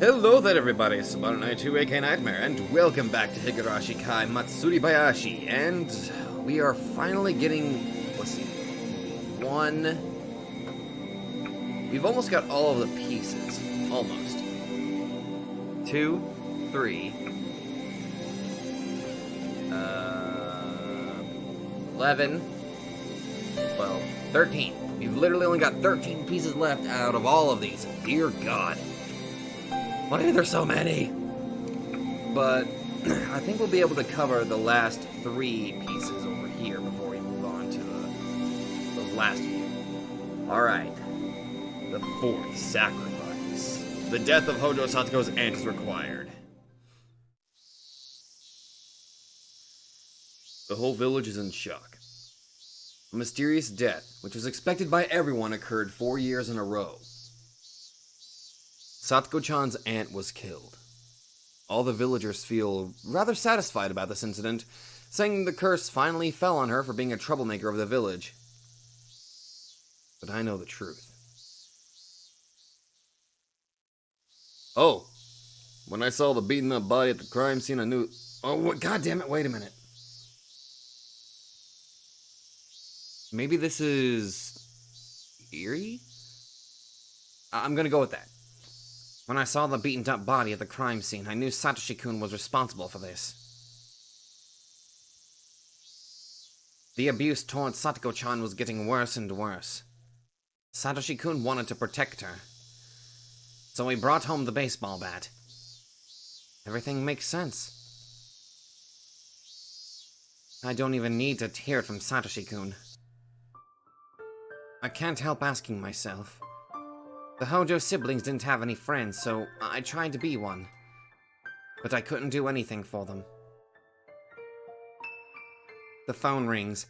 Hello there everybody, it's Sabanai2 aka Nightmare, and welcome back to Higurashi Kai Matsuribayashi, and we are finally getting, let's see, we've almost got all of the pieces, almost. 2, 3, 11, 12, 13. We've literally only got 13 pieces left out of all of these, dear God. Why are there so many? But I think we'll be able to cover the last 3 pieces over here before we move on to those last few. Alright. The 4th sacrifice. The death of Hojo Satoko's aunt is required. The whole village is in shock. A mysterious death, which was expected by everyone, occurred 4 years in a row. Satoko-chan's aunt was killed. All the villagers feel rather satisfied about this incident, saying the curse finally fell on her for being a troublemaker of the village. But I know the truth. Oh, when I saw the beaten up body at the crime scene, I knew... Oh, God damn it, wait a minute. Maybe this is... eerie? I'm gonna go with that. When I saw the beaten-up body at the crime scene, I knew Satoshi-kun was responsible for this. The abuse towards Satoko-chan was getting worse and worse. Satoshi-kun wanted to protect her. So he brought home the baseball bat. Everything makes sense. I don't even need to hear it from Satoshi-kun. I can't help asking myself. The Hojo siblings didn't have any friends, so I tried to be one. But I couldn't do anything for them. The phone rings.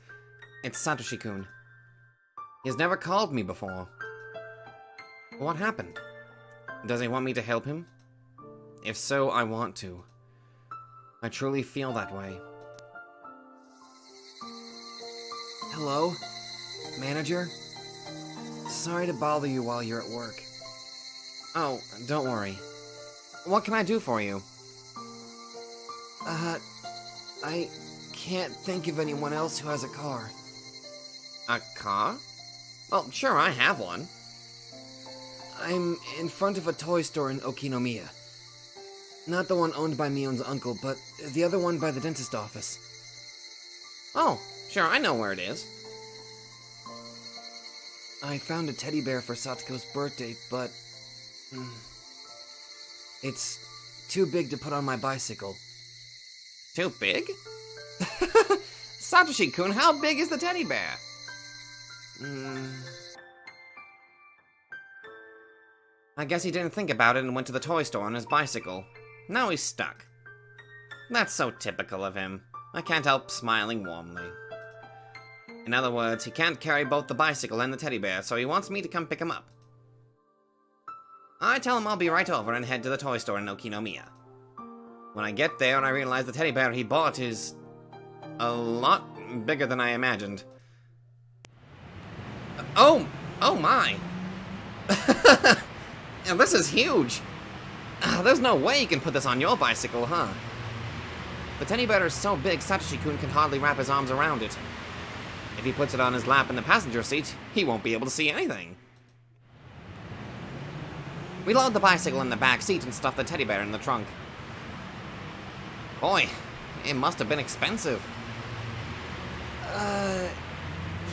It's Satoshi-kun. He's never called me before. What happened? Does he want me to help him? If so, I want to. I truly feel that way. Hello? Manager? Sorry to bother you while you're at work. Oh, don't worry. What can I do for you? I can't think of anyone else who has a car. A car? Well, sure, I have one. I'm in front of a toy store in Okinomiya. Not the one owned by Mion's uncle, but the other one by the dentist office. Oh, sure, I know where it is. I found a teddy bear for Satoko's birthday, but... it's too big to put on my bicycle. Too big? Satoshi-kun, how big is the teddy bear? I guess he didn't think about it and went to the toy store on his bicycle. Now he's stuck. That's so typical of him. I can't help smiling warmly. In other words, he can't carry both the bicycle and the teddy bear, so he wants me to come pick him up. I tell him I'll be right over and head to the toy store in Okinomiya. When I get there, I realize the teddy bear he bought is... a lot bigger than I imagined. Oh my! This is huge! There's no way you can put this on your bicycle, huh? The teddy bear is so big, Satoshi-kun can hardly wrap his arms around it. If he puts it on his lap in the passenger seat, he won't be able to see anything. We load the bicycle in the back seat and stuff the teddy bear in the trunk. Boy, it must have been expensive.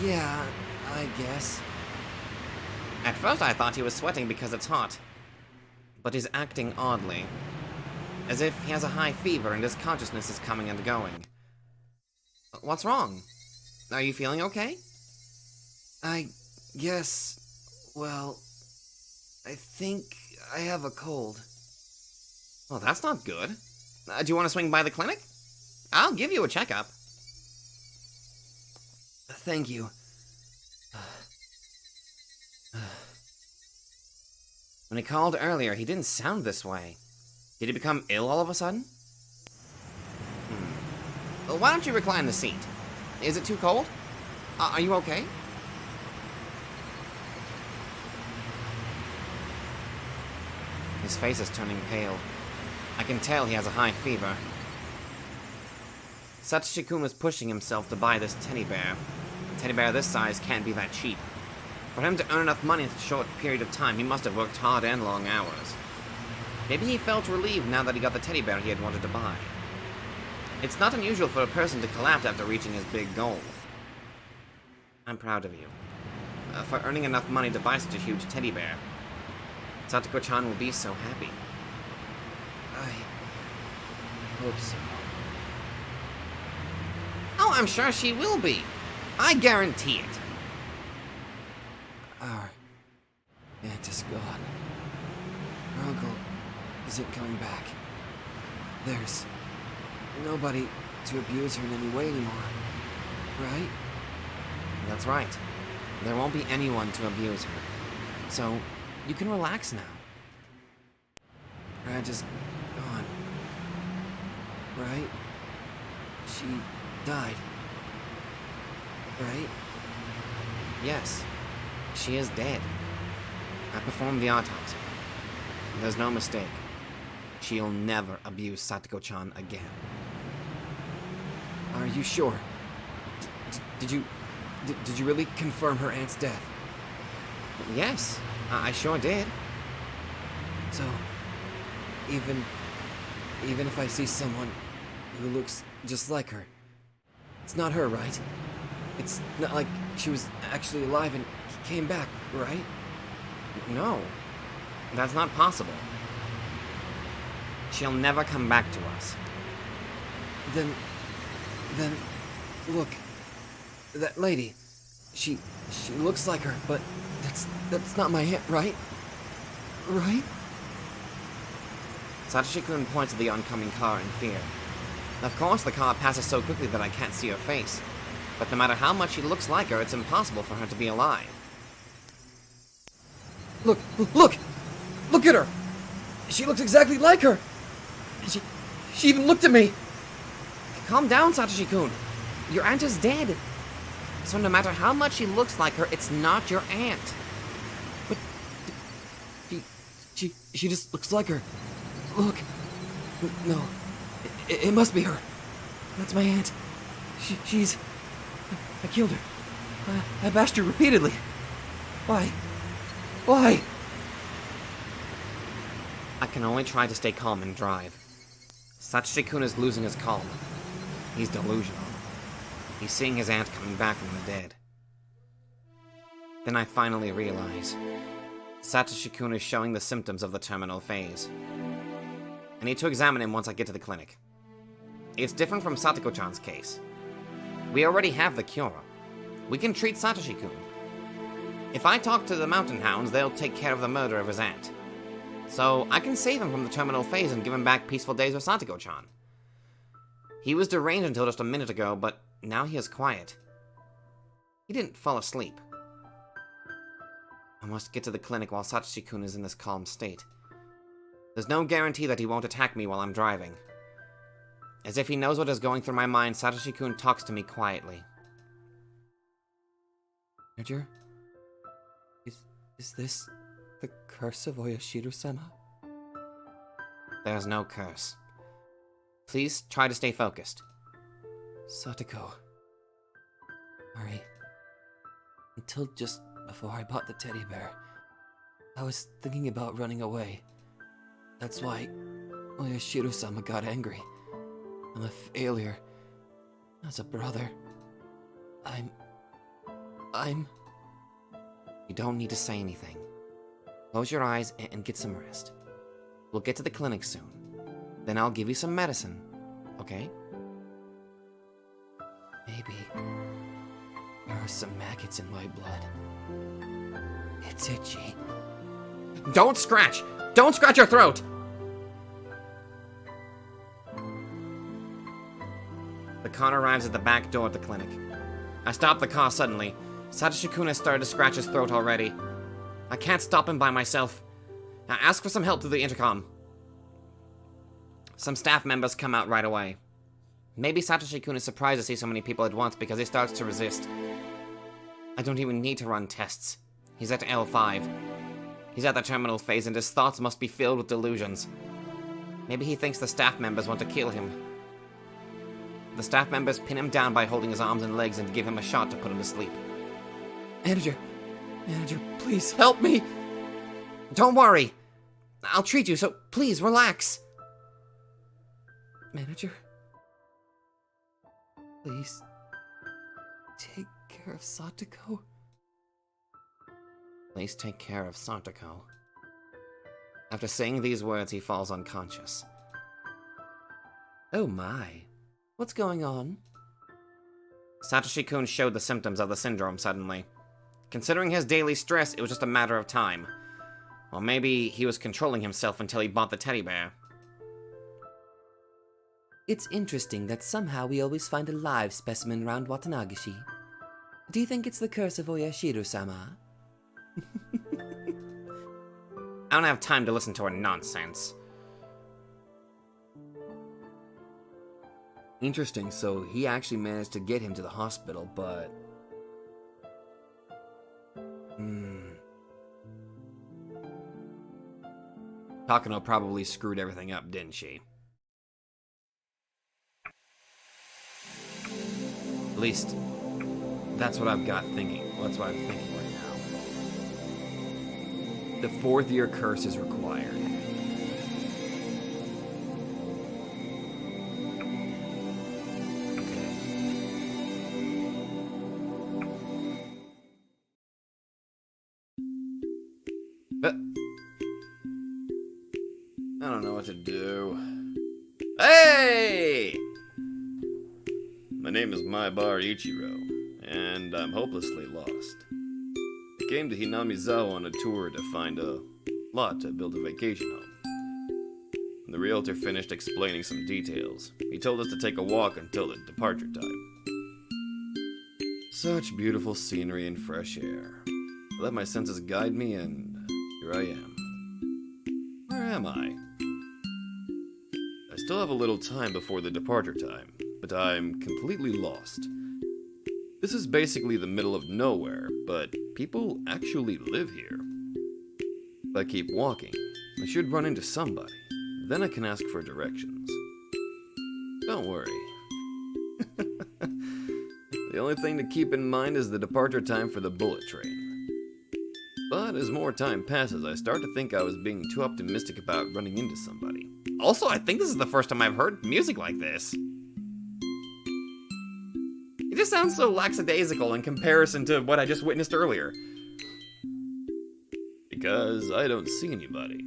Yeah, I guess. At first I thought he was sweating because it's hot. But he's acting oddly. As if he has a high fever and his consciousness is coming and going. What's wrong? Are you feeling okay? I guess... well... I think I have a cold. Well, that's not good. Do you want to swing by the clinic? I'll give you a checkup. Thank you. When he called earlier, he didn't sound this way. Did he become ill all of a sudden? Well, why don't you recline the seat? Is it too cold? Are you okay? His face is turning pale. I can tell he has a high fever. Satoshi-kun was pushing himself to buy this teddy bear. A teddy bear this size can't be that cheap. For him to earn enough money in a short period of time, he must have worked hard and long hours. Maybe he felt relieved now that he got the teddy bear he had wanted to buy. It's not unusual for a person to collapse after reaching his big goal. I'm proud of you. For earning enough money to buy such a huge teddy bear. Satoko-chan will be so happy. I hope so. Oh, I'm sure she will be. I guarantee it. Our aunt is gone. Her uncle isn't coming back. There's nobody to abuse her in any way anymore, right? That's right. There won't be anyone to abuse her. So, you can relax now. Her aunt is gone. Right? She died. Right? Yes. She is dead. I performed the autopsy. There's no mistake. She'll never abuse Satoko-chan again. Are you sure? Did you really confirm her aunt's death? Yes, I sure did. So, even if I see someone who looks just like her, it's not her, right? It's not like she was actually alive and came back, right? No, that's not possible. She'll never come back to us. Then, look, that lady, she looks like her, but that's not my aunt, right? Right? Satoshi-kun points at the oncoming car in fear. Of course, the car passes so quickly that I can't see her face. But no matter how much she looks like her, it's impossible for her to be alive. Look! Look at her! She looks exactly like her! She even looked at me! Calm down, Satoshi-kun. Your aunt is dead. So no matter how much she looks like her, it's not your aunt. But she just looks like her. Look. No. It must be her. That's my aunt. She's... I killed her. I bashed her repeatedly. Why? Why? I can only try to stay calm and drive. Satoshi-kun is losing his calm. He's delusional. He's seeing his aunt coming back from the dead. Then I finally realize. Satoshi-kun is showing the symptoms of the terminal phase. I need to examine him once I get to the clinic. It's different from Satoko-chan's case. We already have the cure. We can treat Satoshi-kun. If I talk to the mountain hounds, they'll take care of the murder of his aunt. So I can save him from the terminal phase and give him back peaceful days with Satoko-chan. He was deranged until just a minute ago, but now he is quiet. He didn't fall asleep. I must get to the clinic while Satoshi-kun is in this calm state. There's no guarantee that he won't attack me while I'm driving. As if he knows what is going through my mind, Satoshi-kun talks to me quietly. Manager? Is this the curse of Oyashiro-sama? There's no curse. Please try to stay focused. Satoko. Sorry. Until just before I bought the teddy bear, I was thinking about running away. That's why Oyashiro-sama got angry. I'm a failure. As a brother. I'm... You don't need to say anything. Close your eyes and get some rest. We'll get to the clinic soon. Then I'll give you some medicine, okay? Maybe there are some maggots in my blood. It's itchy. Don't scratch! Don't scratch your throat! The car arrives at the back door of the clinic. I stop the car suddenly. Satoshi-kun has started to scratch his throat already. I can't stop him by myself. I ask for some help through the intercom. Some staff members come out right away. Maybe Satoshi-kun is surprised to see so many people at once because he starts to resist. I don't even need to run tests. He's at L5. He's at the terminal phase and his thoughts must be filled with delusions. Maybe he thinks the staff members want to kill him. The staff members pin him down by holding his arms and legs and give him a shot to put him to sleep. Manager, please help me! Don't worry! I'll treat you, so please relax! Manager? Please take care of Satoko. Please take care of Satoko. After saying these words, he falls unconscious. Oh my. What's going on? Satoshi-kun showed the symptoms of the syndrome suddenly. Considering his daily stress, it was just a matter of time. Or maybe he was controlling himself until he bought the teddy bear. It's interesting that somehow we always find a live specimen around Watanagashi. Do you think it's the curse of Oyashiro-sama? I don't have time to listen to her nonsense. Interesting, so he actually managed to get him to the hospital, but... Takano probably screwed everything up, didn't she? At least, that's what I've got thinking. That's what I'm thinking right now. The 4th year curse is required. I don't know what to do. Hey! My name is Maebaras Ichiro, and I'm hopelessly lost. I came to Hinamizawa on a tour to find a lot to build a vacation home. When the realtor finished explaining some details, he told us to take a walk until the departure time. Such beautiful scenery and fresh air. I let my senses guide me, and here I am. Where am I? I still have a little time before the departure time, but I'm completely lost. This is basically the middle of nowhere, but people actually live here. If I keep walking, I should run into somebody. Then I can ask for directions. Don't worry. The only thing to keep in mind is the departure time for the bullet train. But as more time passes, I start to think I was being too optimistic about running into somebody. Also, I think this is the first time I've heard music like this. It just sounds so lackadaisical in comparison to what I just witnessed earlier. Because I don't see anybody.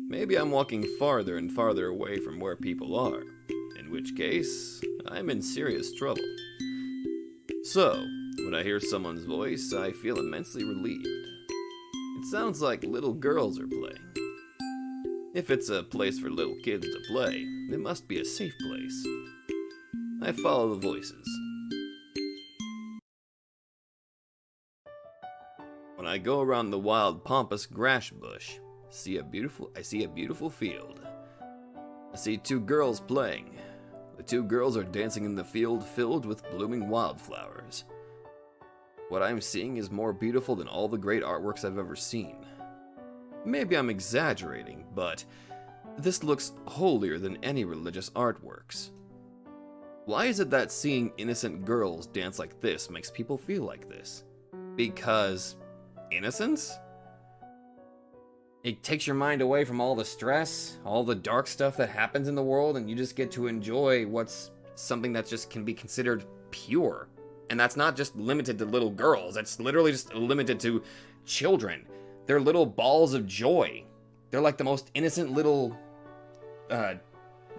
Maybe I'm walking farther and farther away from where people are, in which case, I'm in serious trouble. So, when I hear someone's voice, I feel immensely relieved. It sounds like little girls are playing. If it's a place for little kids to play, it must be a safe place. I follow the voices. When I go around the wild pampas grass bush, I see a beautiful field. I see 2 girls playing. The 2 girls are dancing in the field filled with blooming wildflowers. What I'm seeing is more beautiful than all the great artworks I've ever seen. Maybe I'm exaggerating, but this looks holier than any religious artworks. Why is it that seeing innocent girls dance like this makes people feel like this? Because innocence? It takes your mind away from all the stress, all the dark stuff that happens in the world, and you just get to enjoy what's something that just can be considered pure. And that's not just limited to little girls, it's literally just limited to children. They're little balls of joy. They're like the most innocent little, what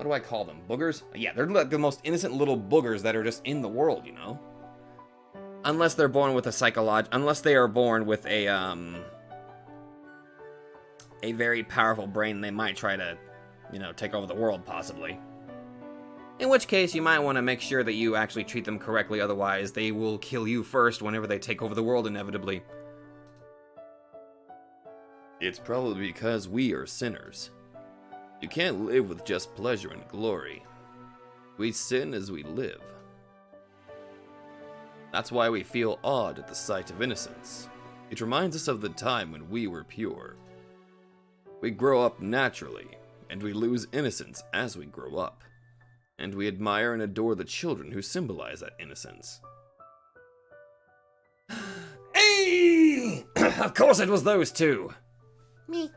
do I call them? Boogers? Yeah, they're like the most innocent little boogers that are just in the world, you know? Unless they're born with unless they are born with a very powerful brain, they might try to, take over the world, possibly. In which case, you might want to make sure that you actually treat them correctly, otherwise they will kill you first whenever they take over the world, inevitably. It's probably because we are sinners. You can't live with just pleasure and glory. We sin as we live. That's why we feel awed at the sight of innocence. It reminds us of the time when we were pure. We grow up naturally, and we lose innocence as we grow up. And we admire and adore the children who symbolize that innocence. Hey! Of course it was those two! Me.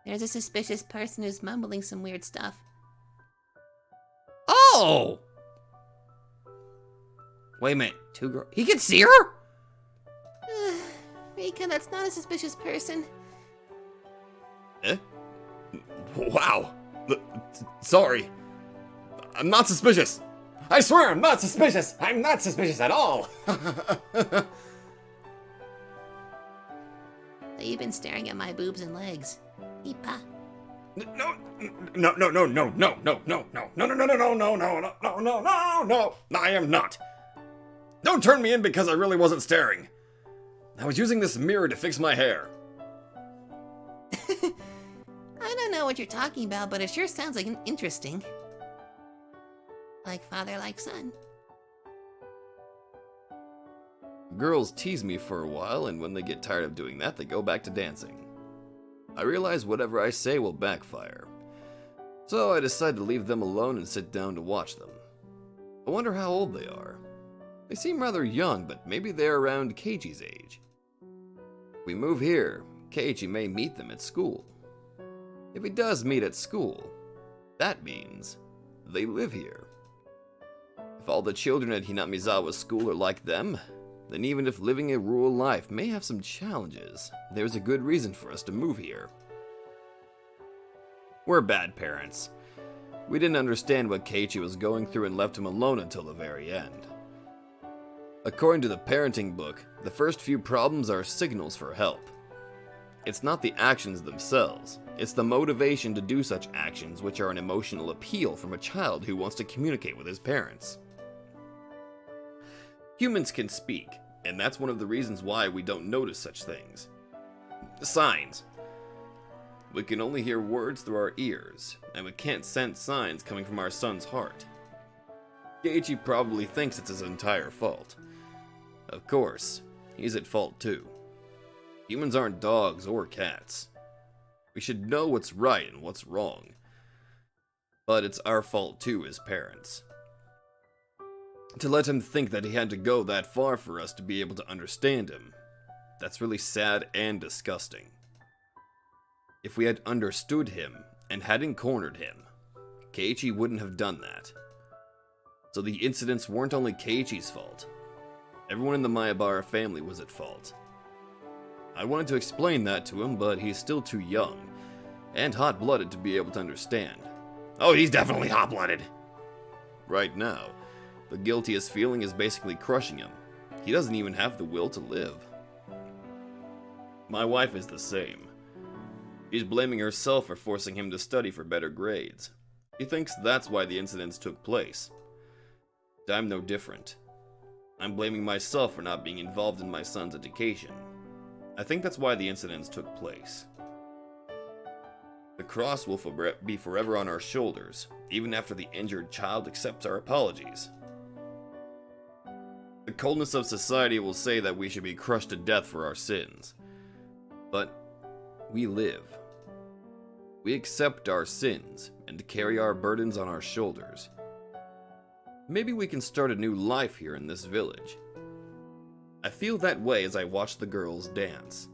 There's a suspicious person who's mumbling some weird stuff. Oh! Wait a minute, two girls. He can see her? Rika, that's not a suspicious person. Eh? Wow. Sorry. I'm not suspicious. I swear I'm not suspicious. I'm not suspicious at all. So you've been staring at my boobs and legs. Ipa. No, I am not. Don't turn me in because I really wasn't staring. I was using this mirror to fix my hair. I don't know what you're talking about, but it sure sounds like interesting. Like father, like son. Girls tease me for a while, and when they get tired of doing that, they go back to dancing. I realize whatever I say will backfire. So I decide to leave them alone and sit down to watch them. I wonder how old they are. They seem rather young, but maybe they're around Keiichi's age. If we move here, Keiichi may meet them at school. If he does meet at school, that means they live here. If all the children at Hinamizawa's school are like them, then even if living a rural life may have some challenges, there's a good reason for us to move here. We're bad parents. We didn't understand what Keiichi was going through and left him alone until the very end. According to the parenting book, the first few problems are signals for help. It's not the actions themselves, it's the motivation to do such actions which are an emotional appeal from a child who wants to communicate with his parents. Humans can speak, and that's one of the reasons why we don't notice such things. Signs. We can only hear words through our ears, and we can't sense signs coming from our son's heart. Keiichi probably thinks it's his entire fault. Of course, he's at fault too. Humans aren't dogs or cats. We should know what's right and what's wrong. But it's our fault too as parents. To let him think that he had to go that far for us to be able to understand him, that's really sad and disgusting. If we had understood him and hadn't cornered him, Keiichi wouldn't have done that. So the incidents weren't only Keiichi's fault. Everyone in the Maebaras family was at fault. I wanted to explain that to him, but he's still too young and hot-blooded to be able to understand. Oh, he's definitely hot-blooded. Right now, the guiltiest feeling is basically crushing him. He doesn't even have the will to live. My wife is the same. She's blaming herself for forcing him to study for better grades. She thinks that's why the incidents took place. I'm no different. I'm blaming myself for not being involved in my son's education. I think that's why the incidents took place. The cross will be forever on our shoulders, even after the injured child accepts our apologies. The coldness of society will say that we should be crushed to death for our sins. But we live. We accept our sins and carry our burdens on our shoulders. Maybe we can start a new life here in this village. I feel that way as I watch the girls dance.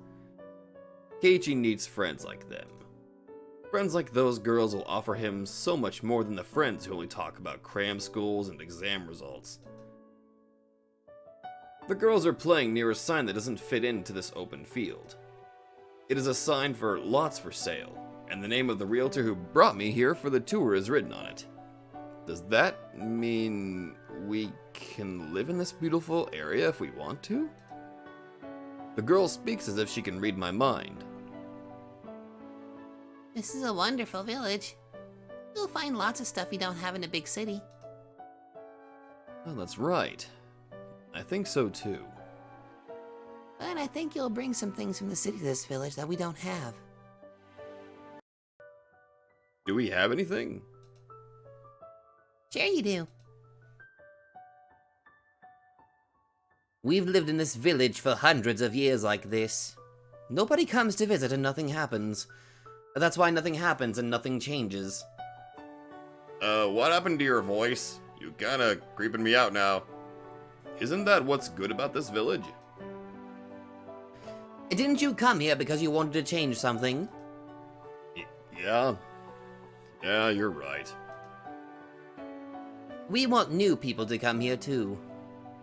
Keiichi needs friends like them. Friends like those girls will offer him so much more than the friends who only talk about cram schools and exam results. The girls are playing near a sign that doesn't fit into this open field. It is a sign for lots for sale, and the name of the realtor who brought me here for the tour is written on it. Does that mean we can live in this beautiful area if we want to? The girl speaks as if she can read my mind. This is a wonderful village. You'll find lots of stuff you don't have in a big city. Oh, that's right. I think so too. But I think you'll bring some things from the city to this village that we don't have. Do we have anything? Sure you do. We've lived in this village for hundreds of years like this. Nobody comes to visit and nothing happens. That's why nothing happens and nothing changes. What happened to your voice? You kinda creeping me out now. Isn't that what's good about this village? Didn't you come here because you wanted to change something? Yeah. Yeah, you're right. We want new people to come here too.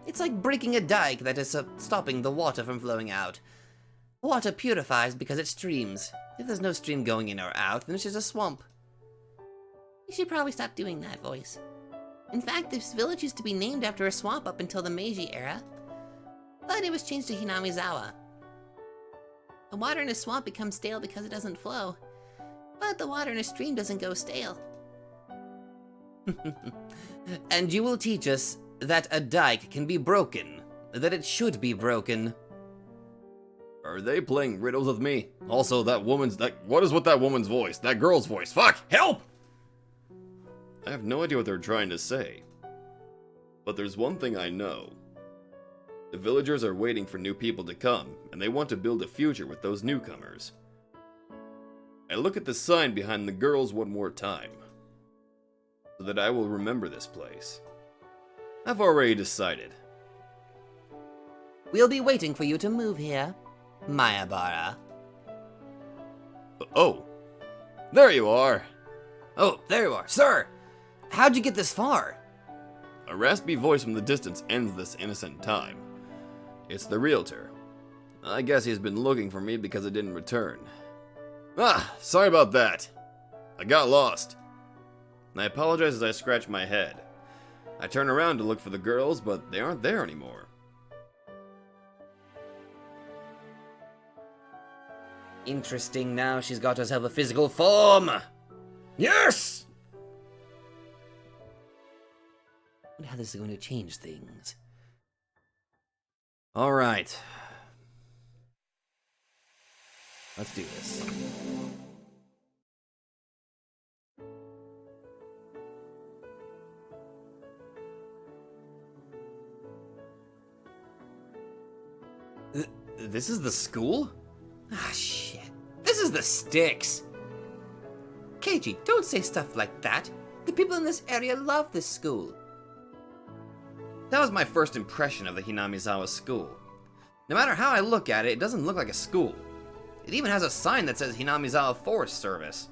It's like breaking a dike that is stopping the water from flowing out. Water purifies because it streams. If there's no stream going in or out, then it's just a swamp. You should probably stop doing that voice. In fact, this village used to be named after a swamp up until the Meiji era. But it was changed to Hinamizawa. The water in a swamp becomes stale because it doesn't flow. But the water in a stream doesn't go stale. And you will teach us that a dike can be broken. That it should be broken. Are they playing riddles with me? Also, what is with that woman's voice? That girl's voice. Fuck! Help! I have no idea what they're trying to say. But there's one thing I know. The villagers are waiting for new people to come, and they want to build a future with those newcomers. I look at the sign behind the girls one more time, so that I will remember this place. I've already decided. We'll be waiting for you to move here, Maebara. Oh, there you are. Oh, there you are. Sir, how'd you get this far? A raspy voice from the distance ends this innocent time. It's the realtor. I guess he's been looking for me because I didn't return. Ah, sorry about that. I got lost. I apologize as I scratch my head. I turn around to look for the girls, but they aren't there anymore. Interesting, now she's got herself a physical form. Yes! I wonder how this is going to change things. Alright. Let's do this. This is the school? Ah, shit. This is the sticks. Keiji, don't say stuff like that. The people in this area love this school. That was my first impression of the Hinamizawa school. No matter how I look at it, it doesn't look like a school. It even has a sign that says Hinamizawa Forest Service.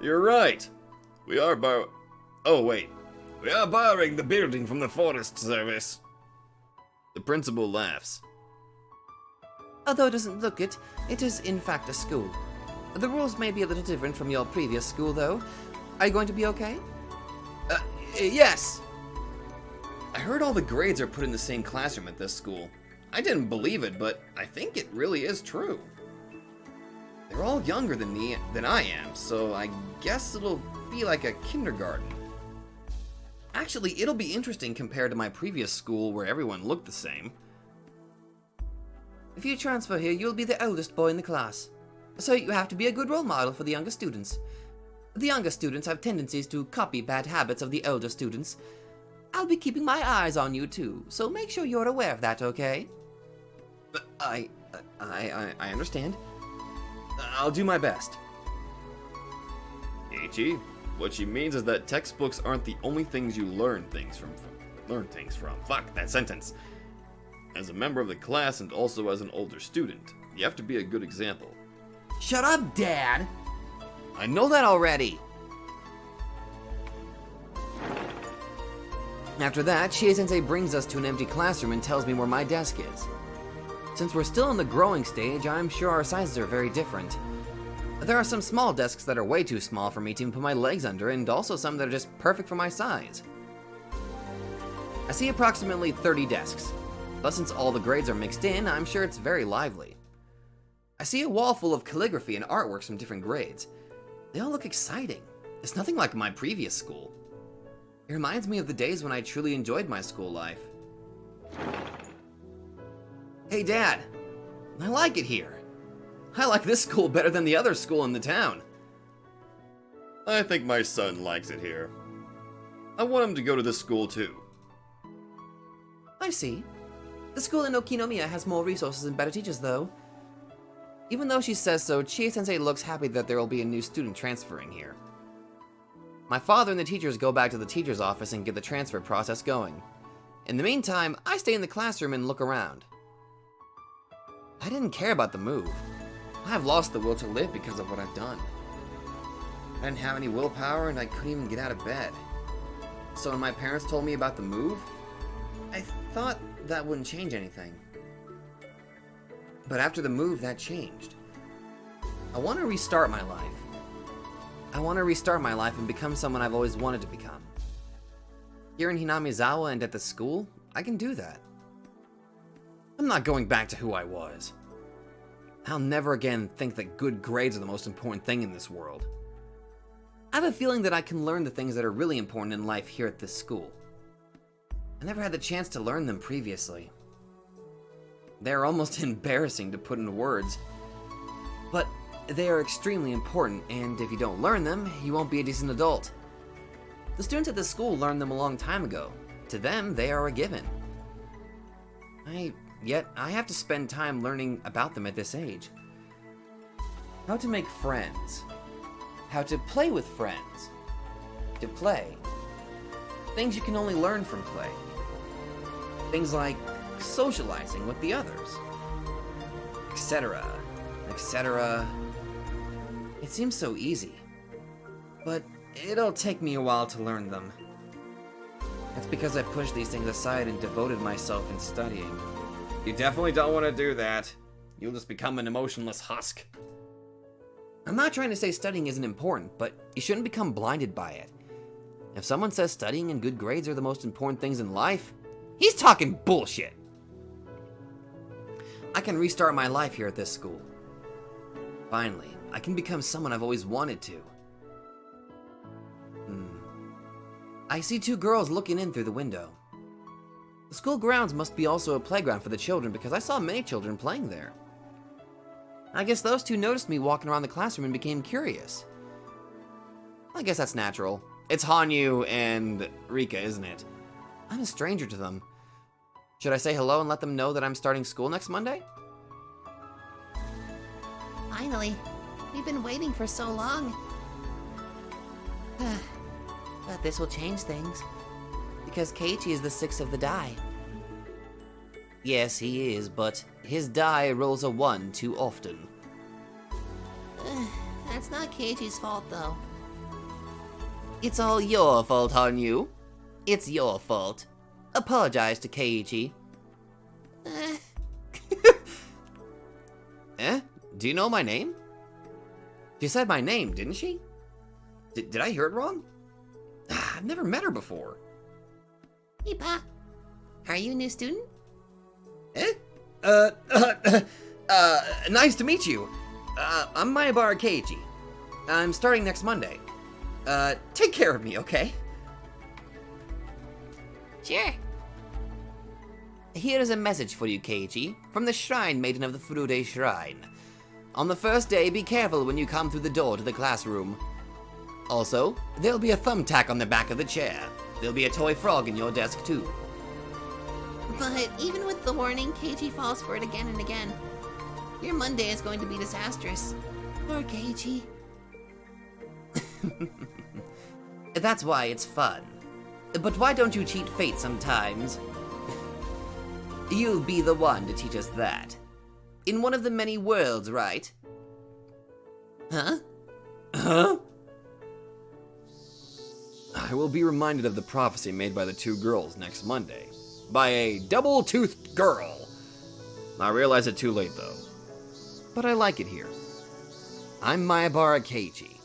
You're right. We are borrowing the building from the Forest Service. The principal laughs. Although it doesn't look it, it is in fact a school. The rules may be a little different from your previous school, though. Are you going to be okay? Yes! I heard all the grades are put in the same classroom at this school. I didn't believe it, but I think it really is true. They're all younger than I am, so I guess it'll be like a kindergarten. Actually, it'll be interesting compared to my previous school where everyone looked the same. If you transfer here, you'll be the oldest boy in the class. So you have to be a good role model for the younger students. The younger students have tendencies to copy bad habits of the older students. I'll be keeping my eyes on you too, so make sure you're aware of that, okay? I understand. I'll do my best. Ichi, what she means is that textbooks aren't the only things you learn things from. Fuck that sentence. As a member of the class and also as an older student, you have to be a good example. Shut up, Dad! I know that already! After that, Shie-sensei brings us to an empty classroom and tells me where my desk is. Since we're still in the growing stage, I'm sure our sizes are very different. There are some small desks that are way too small for me to even put my legs under, and also some that are just perfect for my size. I see approximately 30 desks, but since all the grades are mixed in, I'm sure it's very lively. I see a wall full of calligraphy and artworks from different grades. They all look exciting. It's nothing like my previous school. It reminds me of the days when I truly enjoyed my school life. Hey, Dad. I like it here. I like this school better than the other school in the town. I think my son likes it here. I want him to go to this school too. I see. The school in Okinomiya has more resources and better teachers, though. Even though she says so, Chie-sensei looks happy that there will be a new student transferring here. My father and the teachers go back to the teacher's office and get the transfer process going. In the meantime, I stay in the classroom and look around. I didn't care about the move. I've lost the will to live because of what I've done. I didn't have any willpower and I couldn't even get out of bed. So when my parents told me about the move, I thought that wouldn't change anything. But after the move, that changed. I want to restart my life. I want to restart my life and become someone I've always wanted to become. Here in Hinamizawa and at the school, I can do that. I'm not going back to who I was. I'll never again think that good grades are the most important thing in this world. I have a feeling that I can learn the things that are really important in life here at this school. I never had the chance to learn them previously. They're almost embarrassing to put into words, but they are extremely important, and if you don't learn them, you won't be a decent adult. The students at this school learned them a long time ago. To them, they are a given. Yet I have to spend time learning about them at this age. How to make friends. How to play with friends. To play. Things you can only learn from play. Things like socializing with the others. Etc. Etc. It seems so easy. But it'll take me a while to learn them. That's because I pushed these things aside and devoted myself in studying. You definitely don't want to do that. You'll just become an emotionless husk. I'm not trying to say studying isn't important, but you shouldn't become blinded by it. If someone says studying and good grades are the most important things in life, he's talking bullshit. I can restart my life here at this school. Finally, I can become someone I've always wanted to. I see two girls looking in through the window. The school grounds must be also a playground for the children because I saw many children playing there. I guess those two noticed me walking around the classroom and became curious. I guess that's natural. It's Hanyu and Rika, isn't it? I'm a stranger to them. Should I say hello and let them know that I'm starting school next Monday? Finally. We've been waiting for so long. But this will change things. Because Keiichi is the sixth of the die. Yes, he is, but his die rolls a 1 too often. That's not Keiichi's fault, though. It's all your fault, Hanyu. It's your fault. Apologize to Keiichi. Eh? Do you know my name? She said my name, didn't she? Did I hear it wrong? I've never met her before. Hey, Pa. Are you a new student? Nice to meet you. I'm Maebaras Keiichi. I'm starting next Monday. Take care of me, okay? Sure. Here is a message for you, Keiichi, from the Shrine Maiden of the Furude Shrine. On the first day, be careful when you come through the door to the classroom. Also, there'll be a thumbtack on the back of the chair. There'll be a toy frog in your desk, too. But even with the warning, Keiichi falls for it again and again. Your Monday is going to be disastrous. Poor Keiichi. That's why it's fun. But why don't you cheat fate sometimes? You'll be the one to teach us that. In one of the many worlds, right? Huh? Huh? I will be reminded of the prophecy made by the two girls next Monday. By a double-toothed girl. I realize it too late, though. But I like it here. I'm Maebaras Keiichi.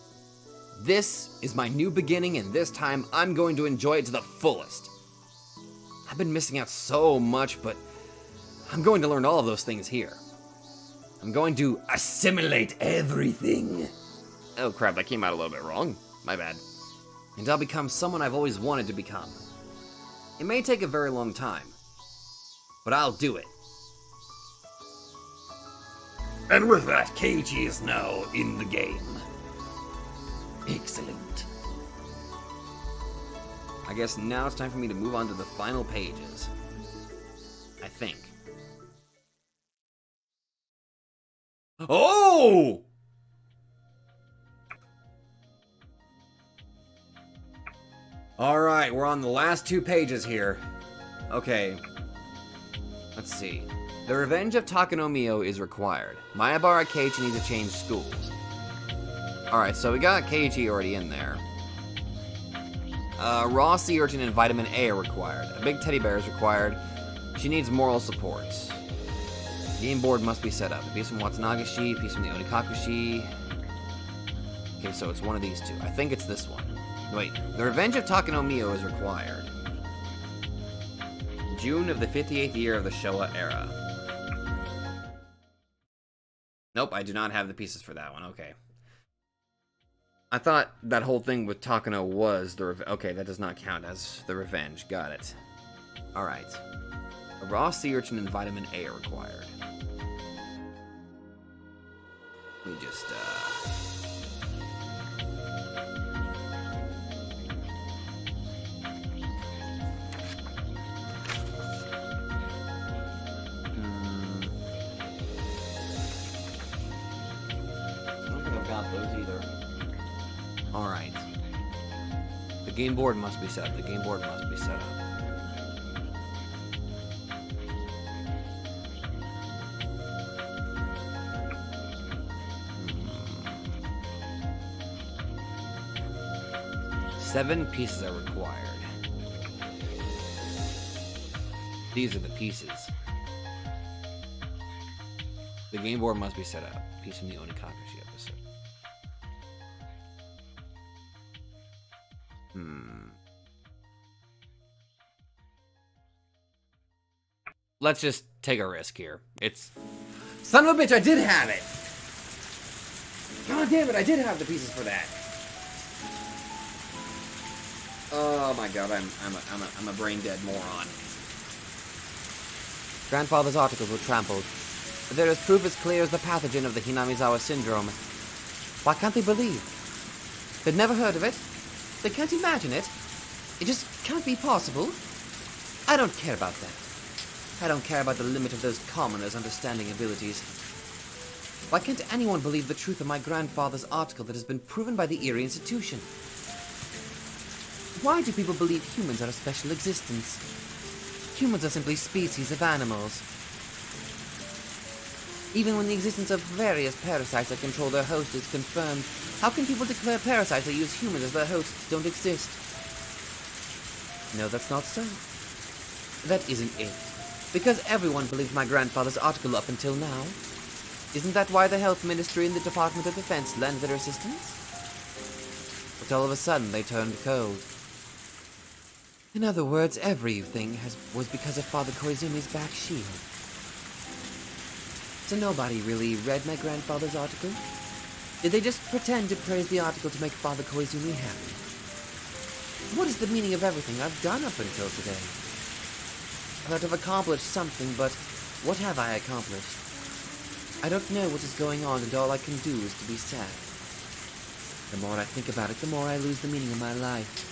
This is my new beginning, and this time I'm going to enjoy it to the fullest. I've been missing out so much, but I'm going to learn all of those things here. I'm going to assimilate everything. Oh crap, that came out a little bit wrong. My bad. And I'll become someone I've always wanted to become. It may take a very long time, but I'll do it. And with that, Keiichi is now in the game. Excellent. I guess now it's time for me to move on to the final pages. I think. Oh! Alright, we're on the last 2 pages here. Okay. Let's see. The revenge of Takanomiyo is required. Maebara Keiichi needs to change schools. Alright, so we got Keiichi already in there. Raw sea urchin and vitamin A are required. A big teddy bear is required. She needs moral support. Game board must be set up. A piece from Watsunagashi, a piece from the Onikakushi. Okay, so it's one of these two. I think it's this one. Wait, the revenge of Takanomiyo is required. June of the 58th year of the Showa era. Nope, I do not have the pieces for that one. Okay. I thought that whole thing with Takano was the okay, that does not count as the revenge. Got it. Alright. A raw sea urchin and vitamin A are required. Let me just, I don't think I've got those either. Alright. The game board must be set up. The game board must be set up. 7 pieces are required. These are the pieces. The game board must be set up. Piece from the Onikakushi episode. Let's just take a risk here. It's... Son of a bitch, I did have it! God damn it, I did have the pieces for that. Oh my god, I'm a brain dead moron. Grandfather's articles were trampled. There is proof as clear as the pathogen of the Hinamizawa syndrome. Why can't they believe? They'd never heard of it. They can't imagine it. It just can't be possible. I don't care about that. I don't care about the limit of those commoners' understanding abilities. Why can't anyone believe the truth of my grandfather's article that has been proven by the Erie Institution? Why do people believe humans are a special existence? Humans are simply species of animals. Even when the existence of various parasites that control their host is confirmed, how can people declare parasites that use humans as their hosts don't exist? No, that's not so. That isn't it. Because everyone believed my grandfather's article up until now. Isn't that why the Health Ministry and the Department of Defense lent their assistance? But all of a sudden they turned cold. In other words, everything was because of Father Koizumi's back shield. So nobody really read my grandfather's article? Did they just pretend to praise the article to make Father Koizumi happy? What is the meaning of everything I've done up until today? I thought I've accomplished something, but what have I accomplished? I don't know what is going on, and all I can do is to be sad. The more I think about it, the more I lose the meaning of my life.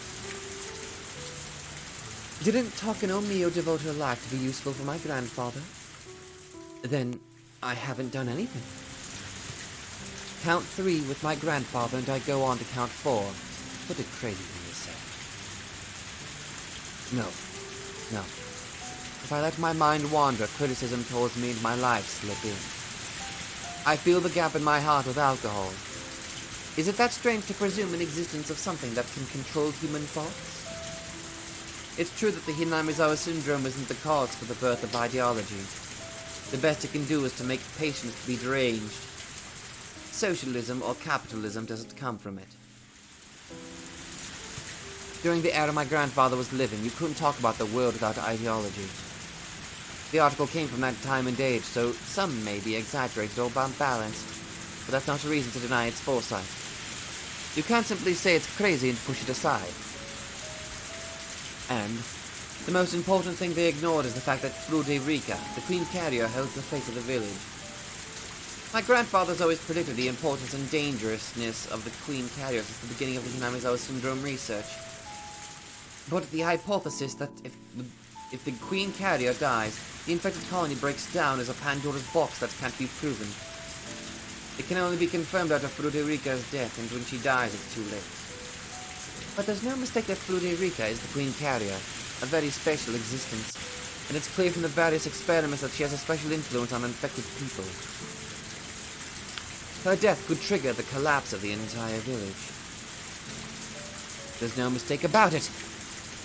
Didn't Takanomiyo devote her life to be useful for my grandfather? Then I haven't done anything. Count 3 with my grandfather and I go on to count 4. What a crazy thing to say. No. If I let my mind wander, criticism towards me and my life slip in. I feel the gap in my heart with alcohol. Is it that strange to presume an existence of something that can control human thoughts? It's true that the Hinamizawa syndrome isn't the cause for the birth of ideology. The best it can do is to make patients be deranged. Socialism or capitalism doesn't come from it. During the era my grandfather was living, you couldn't talk about the world without ideology. The article came from that time and age, so some may be exaggerated or unbalanced, but that's not a reason to deny its foresight. You can't simply say it's crazy and push it aside. And the most important thing they ignored is the fact that Frude Rika, the Queen Carrier, holds the fate of the village. My grandfather's always predicted the importance and dangerousness of the Queen Carrier since the beginning of the Hinamizawa syndrome research. But the hypothesis that if the Queen Carrier dies, the infected colony breaks down is a Pandora's box that can't be proven. It can only be confirmed after Frederica's death, and when she dies, it's too late. But there's no mistake that Frederica is the Queen Carrier, a very special existence, and it's clear from the various experiments that she has a special influence on infected people. Her death could trigger the collapse of the entire village. There's no mistake about it,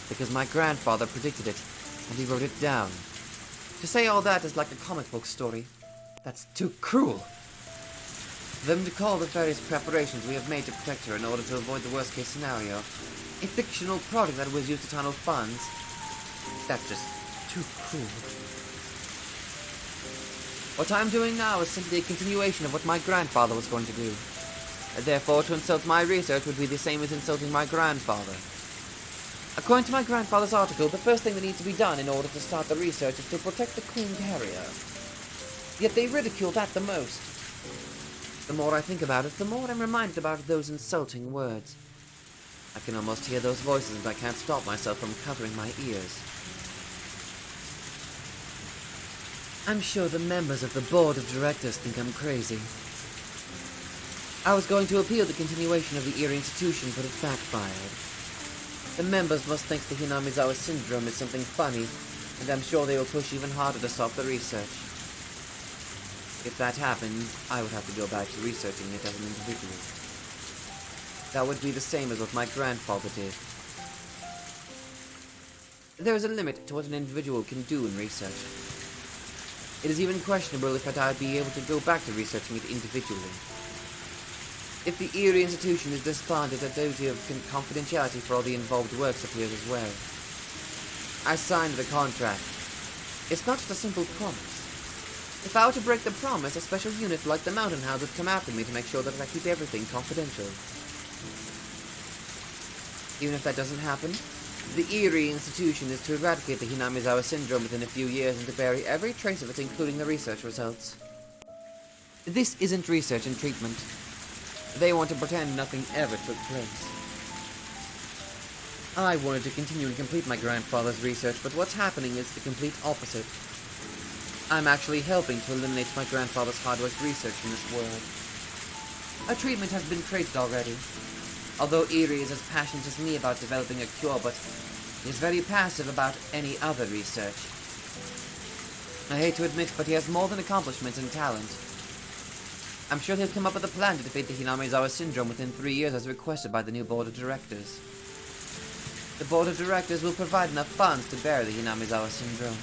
because my grandfather predicted it, and he wrote it down. To say all that is like a comic book story. That's too cruel. For them to call the various preparations we have made to protect her in order to avoid the worst-case scenario a fictional product that was used to tunnel funds, that's just too cruel. What I'm doing now is simply a continuation of what my grandfather was going to do. Therefore, to insult my research would be the same as insulting my grandfather. According to my grandfather's article, the first thing that needs to be done in order to start the research is to protect the Queen Carrier. Yet they ridicule that the most. The more I think about it, the more I'm reminded about those insulting words. I can almost hear those voices and I can't stop myself from covering my ears. I'm sure the members of the board of directors think I'm crazy. I was going to appeal the continuation of the Erie Institution, but it backfired. The members must think the Hinamizawa syndrome is something funny, and I'm sure they will push even harder to stop the research. If that happens, I would have to go back to researching it as an individual. That would be the same as what my grandfather did. There is a limit to what an individual can do in research. It is even questionable if I'd be able to go back to researching it individually. If the Erie Institution is disbanded, a duty of confidentiality for all the involved works appears as well. I signed the contract. It's not just a simple promise. If I were to break the promise, a special unit like the Mountain House would come after me to make sure that I keep everything confidential. Even if that doesn't happen, the Erie Institution is to eradicate the Hinamizawa syndrome within a few years and to bury every trace of it, including the research results. This isn't research and treatment. They want to pretend nothing ever took place. I wanted to continue and complete my grandfather's research, but what's happening is the complete opposite. I'm actually helping to eliminate my grandfather's hard-worked research in this world. A treatment has been created already. Although Erie is as passionate as me about developing a cure, but he is very passive about any other research. I hate to admit, but he has more than accomplishments and talent. I'm sure he'll come up with a plan to defeat the Hinamizawa syndrome within 3 years as requested by the new board of directors. The board of directors will provide enough funds to bury the Hinamizawa syndrome.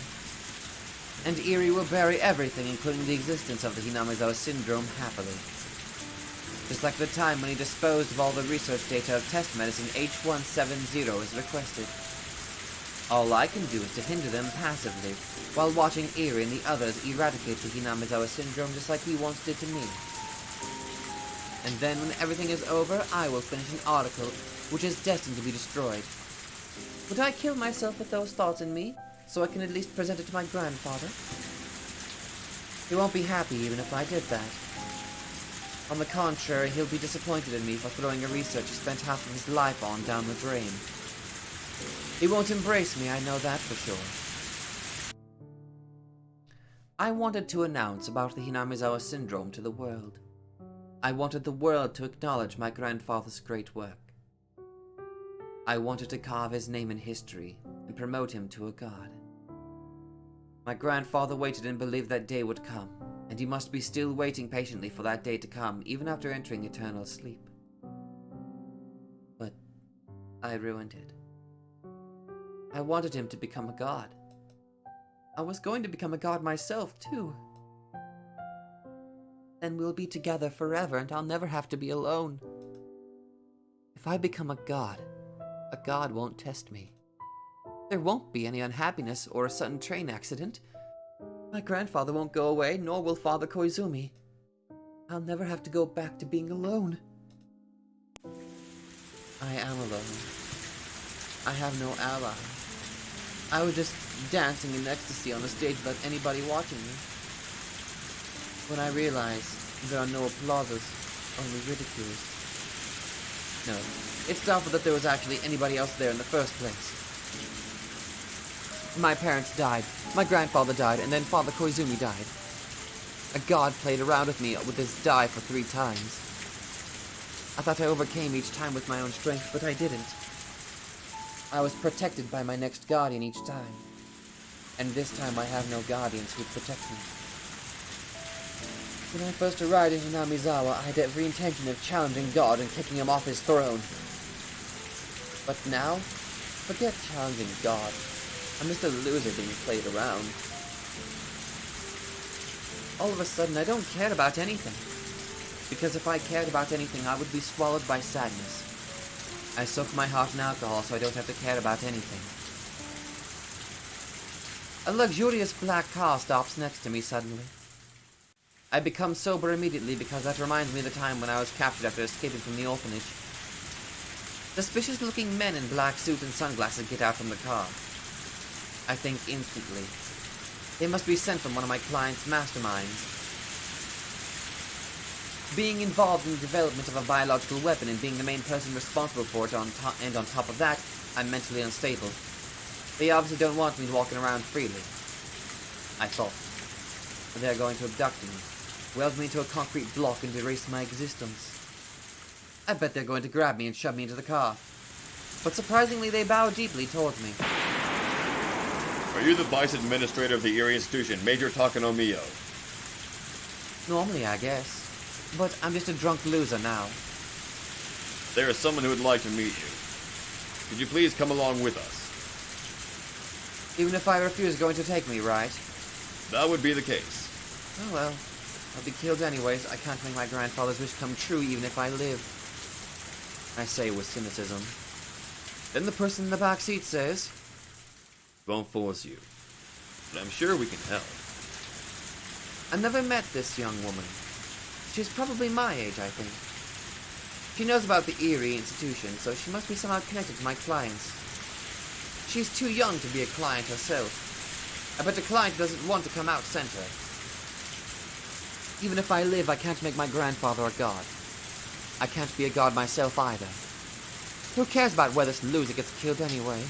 And Erie will bury everything, including the existence of the Hinamizawa syndrome, happily. Just like the time when he disposed of all the research data of test medicine H170 as requested. All I can do is to hinder them passively, while watching Erie and the others eradicate the Hinamizawa syndrome just like he once did to me. And then when everything is over, I will finish an article which is destined to be destroyed. Would I kill myself with those thoughts in me, so I can at least present it to my grandfather? He won't be happy even if I did that. On the contrary, he'll be disappointed in me for throwing a research he spent half of his life on down the drain. He won't embrace me, I know that for sure. I wanted to announce about the Hinamizawa syndrome to the world. I wanted the world to acknowledge my grandfather's great work. I wanted to carve his name in history and promote him to a god. My grandfather waited and believed that day would come, and he must be still waiting patiently for that day to come, even after entering eternal sleep. But I ruined it. I wanted him to become a god. I was going to become a god myself, too. Then we'll be together forever, and I'll never have to be alone. If I become a god won't test me. There won't be any unhappiness or a sudden train accident. My grandfather won't go away, nor will Father Koizumi. I'll never have to go back to being alone. I am alone. I have no ally. I was just dancing in ecstasy on a stage without anybody watching me. When I realized there are no applauses, only ridicules. No, it's doubtful that there was actually anybody else there in the first place. My parents died, my grandfather died, and then Father Koizumi died. A god played around with me with this die for 3 times. I thought I overcame each time with my own strength, but I didn't. I was protected by my next guardian each time. And this time I have no guardians who'd protect me. When I first arrived in Hinamizawa, I had every intention of challenging God and kicking him off his throne. But now, forget challenging God. I'm just a loser being played around. All of a sudden, I don't care about anything. Because if I cared about anything, I would be swallowed by sadness. I soak my heart in alcohol so I don't have to care about anything. A luxurious black car stops next to me suddenly. I become sober immediately because that reminds me of the time when I was captured after escaping from the orphanage. Suspicious-looking men in black suits and sunglasses get out from the car. I think instantly. They must be sent from one of my client's masterminds. Being involved in the development of a biological weapon and being the main person responsible for it, and on top of that, I'm mentally unstable. They obviously don't want me walking around freely. I thought. They're going to abduct me, weld me into a concrete block and erase my existence. I bet they're going to grab me and shove me into the car. But surprisingly, they bow deeply towards me. Are you the Vice Administrator of the Erie Institution, Major Takanomiyo? Normally, I guess. But I'm just a drunk loser now. There is someone who would like to meet you. Could you please come along with us? Even if I refuse, going to take me, right? That would be the case. Oh well. I'll be killed anyways. I can't make my grandfather's wish come true even if I live. I say with cynicism. Then the person in the back seat says, Won't force you, but I'm sure we can help. I never met this young woman. She's probably my age, I think. She knows about the Erie Institution, so she must be somehow connected to my clients. She's too young to be a client herself. I bet the client doesn't want to come out center. Even if I live, I can't make my grandfather a god. I can't be a god myself either. Who cares about whether this loser gets killed anyway?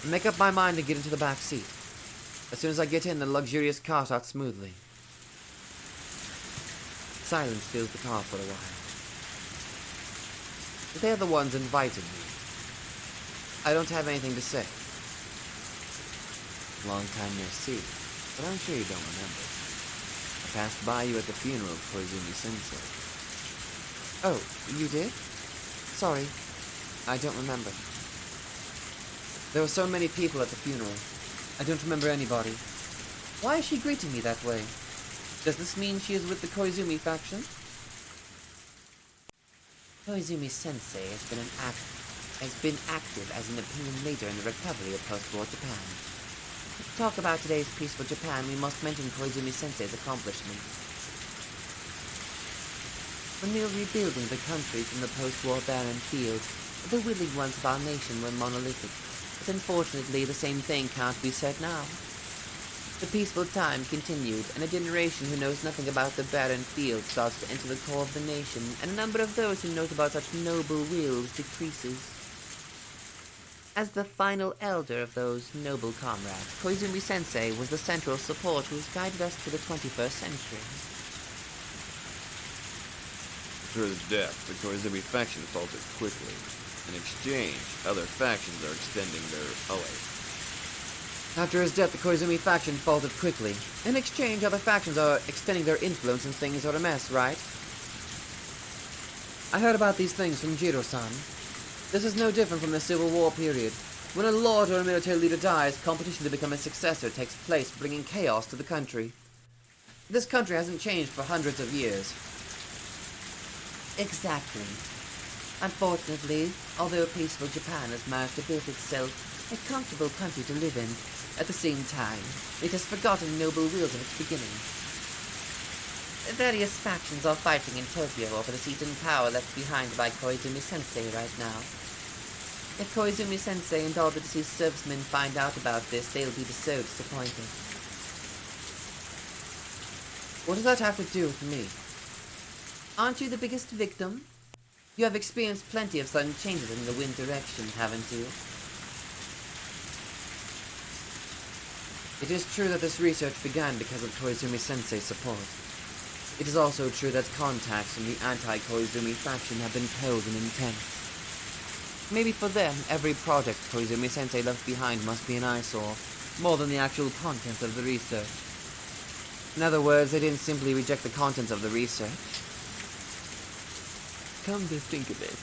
I make up my mind to get into the back seat. As soon as I get in, the luxurious car starts smoothly. Silence fills the car for a while. They're the ones invited me. I don't have anything to say. Long time no see, but I'm sure you don't remember. I passed by you at the funeral of Koizumi-sensei. Oh, you did? Sorry, I don't remember. There were so many people at the funeral. I don't remember anybody. Why is she greeting me that way? Does this mean she is with the Koizumi faction? Koizumi-sensei has been active as an opinion leader in the recovery of post-war Japan. To talk about today's peaceful Japan, we must mention Koizumi-sensei's accomplishments. When we were rebuilding the country from the post-war barren fields, the willing ones of our nation were monolithic. But unfortunately, the same thing can't be said now. The peaceful time continued, and a generation who knows nothing about the barren fields starts to enter the core of the nation, and a number of those who knows about such noble wills decreases. As the final elder of those noble comrades, Koizumi-sensei was the central support who has guided us to the 21st century. After his death, the Koizumi faction faltered quickly. In exchange, other factions are extending their... Oh wait. After his death, the Koizumi faction faltered quickly. In exchange, other factions are extending their influence and things are a mess, right? I heard about these things from Jiro-san. This is no different from the Civil War period. When a lord or a military leader dies, competition to become a successor takes place, bringing chaos to the country. This country hasn't changed for hundreds of years. Exactly. Unfortunately, although peaceful Japan has managed to build itself a comfortable country to live in, at the same time, it has forgotten noble wills of its beginning. Various factions are fighting in Tokyo over the seat and power left behind by Koizumi-sensei right now. If Koizumi-sensei and all the deceased servicemen find out about this, they'll be so disappointed. What does that have to do with me? Aren't you the biggest victim? You have experienced plenty of sudden changes in the wind direction, haven't you? It is true that this research began because of Koizumi-sensei's support. It is also true that contacts from the anti-Koizumi faction have been cold and intense. Maybe for them, every project Koizumi-sensei left behind must be an eyesore, more than the actual contents of the research. In other words, they didn't simply reject the contents of the research. Come to think of it,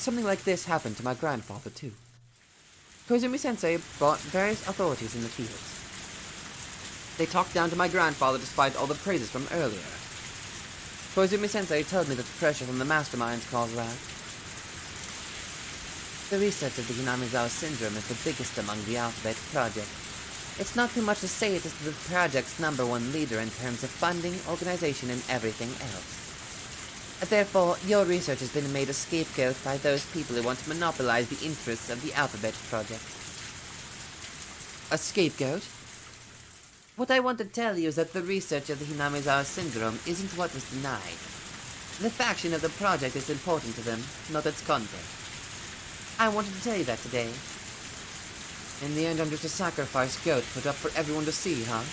something like this happened to my grandfather too. Koizumi-sensei brought various authorities in the fields. They talked down to my grandfather despite all the praises from earlier. Koizumi-sensei told me that the pressure from the masterminds caused that. The research of the Hinamizawa syndrome is the biggest among the Alphabet Project. It's not too much to say it is the project's #1 leader in terms of funding, organization, and everything else. Therefore, your research has been made a scapegoat by those people who want to monopolize the interests of the Alphabet Project. A scapegoat? What I want to tell you is that the research of the Hinamizawa syndrome isn't what was denied. The faction of the project is important to them, not its content. I wanted to tell you that today. In the end, I'm just a sacrifice goat put up for everyone to see, huh?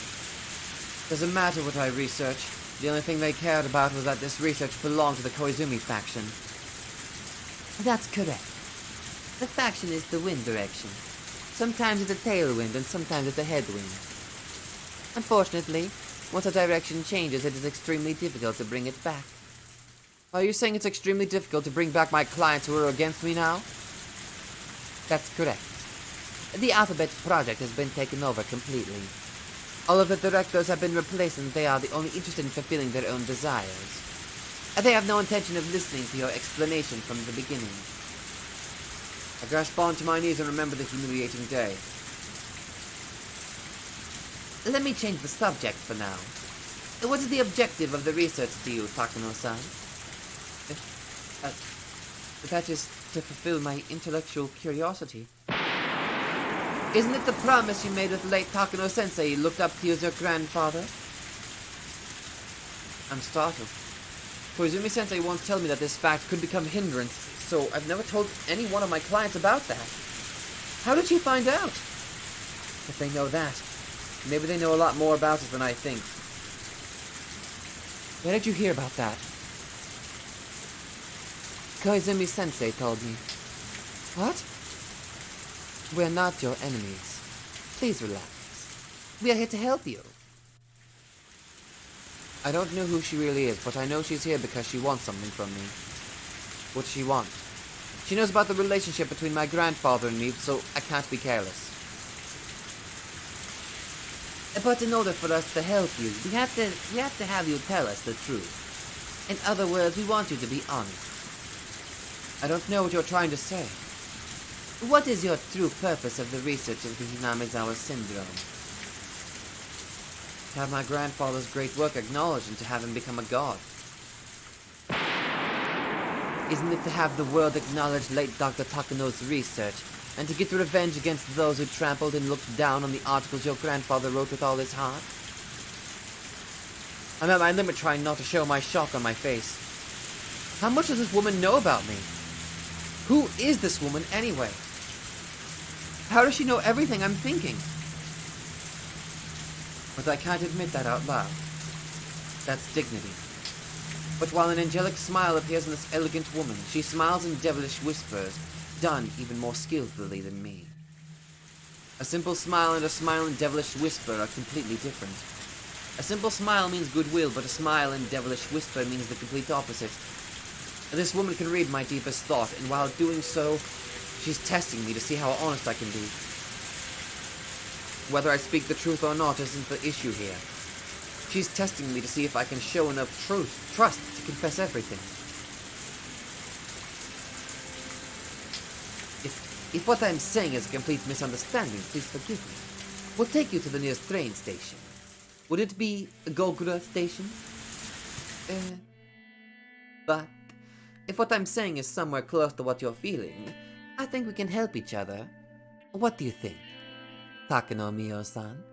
Doesn't matter what I research. The only thing they cared about was that this research belonged to the Koizumi faction. That's correct. The faction is the wind direction. Sometimes it's a tailwind and sometimes it's a headwind. Unfortunately, once a direction changes, it is extremely difficult to bring it back. Are you saying it's extremely difficult to bring back my clients who are against me now? That's correct. The Alphabet Project has been taken over completely. All of the directors have been replaced and they are the only interested in fulfilling their own desires. They have no intention of listening to your explanation from the beginning. I grasp onto my knees and remember the humiliating day. Let me change the subject for now. What is the objective of the research to you, Takano-san? That is to fulfill my intellectual curiosity. Isn't it the promise you made with the late Takano-sensei you looked up to you as your grandfather? I'm startled. Koizumi-sensei once told me that this fact could become a hindrance, so I've never told any one of my clients about that. How did she find out? If they know that, maybe they know a lot more about it than I think. Where did you hear about that? Koizumi-sensei told me. What? We're not your enemies. Please relax. We are here to help you. I don't know who she really is, but I know she's here because she wants something from me. What does she want? She knows about the relationship between my grandfather and me, so I can't be careless. But in order for us to help you, we have to have you tell us the truth. In other words, we want you to be honest. I don't know what you're trying to say. What is your true purpose of the research of the Hinamizawa syndrome? To have my grandfather's great work acknowledged and to have him become a god. Isn't it to have the world acknowledge late Dr. Takano's research, and to get revenge against those who trampled and looked down on the articles your grandfather wrote with all his heart? I'm at my limit trying not to show my shock on my face. How much does this woman know about me? Who is this woman anyway? How does she know everything I'm thinking? But I can't admit that out loud. That's dignity. But while an angelic smile appears in this elegant woman, she smiles in devilish whispers, done even more skillfully than me. A simple smile and a smile in devilish whisper are completely different. A simple smile means goodwill, but a smile in devilish whisper means the complete opposite. This woman can read my deepest thought, and while doing so, she's testing me to see how honest I can be. Whether I speak the truth or not isn't the issue here. She's testing me to see if I can show enough trust to confess everything. If what I'm saying is a complete misunderstanding, please forgive me. We'll take you to the nearest train station. Would it be Gogura Station? But if what I'm saying is somewhere close to what you're feeling, I think we can help each other. What do you think, Takano Mio-san?